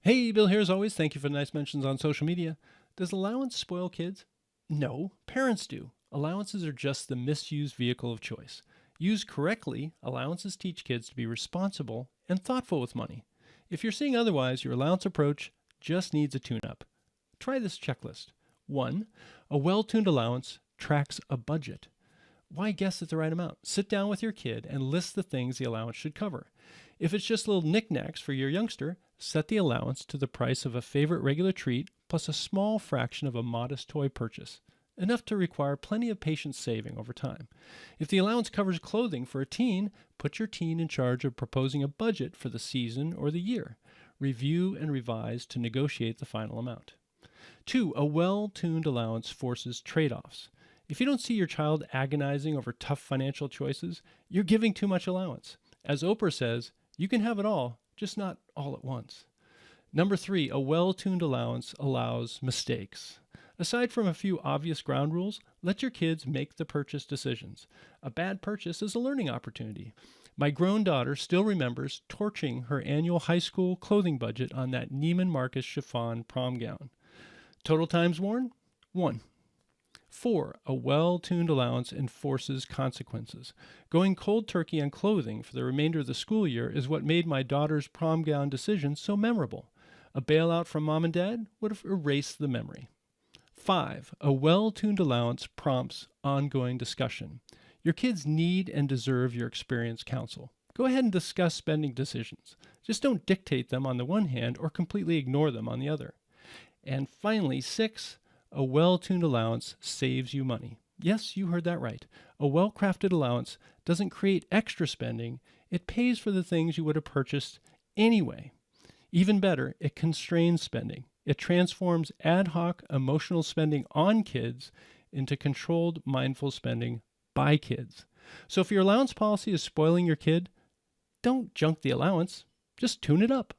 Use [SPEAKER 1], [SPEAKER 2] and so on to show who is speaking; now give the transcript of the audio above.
[SPEAKER 1] Hey, Bill here as always. Thank you for the nice mentions on social media. Does allowance spoil kids? No, parents do. Allowances are just the misused vehicle of choice. Used correctly, allowances teach kids to be responsible and thoughtful with money. If you're seeing otherwise, your allowance approach just needs a tune-up. Try this checklist. 1. A well-tuned allowance tracks a budget. Why guess at the right amount? Sit down with your kid and list the things the allowance should cover. If it's just little knickknacks for your youngster, set the allowance to the price of a favorite regular treat plus a small fraction of a modest toy purchase, enough to require plenty of patient saving over time. If the allowance covers clothing for a teen, put your teen in charge of proposing a budget for the season or the year. Review and revise to negotiate the final amount. 2. A well-tuned allowance forces trade-offs. If you don't see your child agonizing over tough financial choices, you're giving too much allowance. As Oprah says, you can have it all, just not all at once. Number 3, a well-tuned allowance allows mistakes. Aside from a few obvious ground rules, let your kids make the purchase decisions. A bad purchase is a learning opportunity. My grown daughter still remembers torching her annual high school clothing budget on that Neiman Marcus chiffon prom gown. Total times worn? 1. 4. A well-tuned allowance enforces consequences. Going cold turkey on clothing for the remainder of the school year is what made my daughter's prom gown decision so memorable. A bailout from mom and dad would have erased the memory. 5. A well-tuned allowance prompts ongoing discussion. Your kids need and deserve your experienced counsel. Go ahead and discuss spending decisions. Just don't dictate them on the one hand or completely ignore them on the other. And finally, 6. A well-tuned allowance saves you money. Yes, you heard that right. A well-crafted allowance doesn't create extra spending. It pays for the things you would have purchased anyway. Even better, it constrains spending. It transforms ad hoc emotional spending on kids into controlled mindful spending by kids. So if your allowance policy is spoiling your kid, don't junk the allowance. Just tune it up.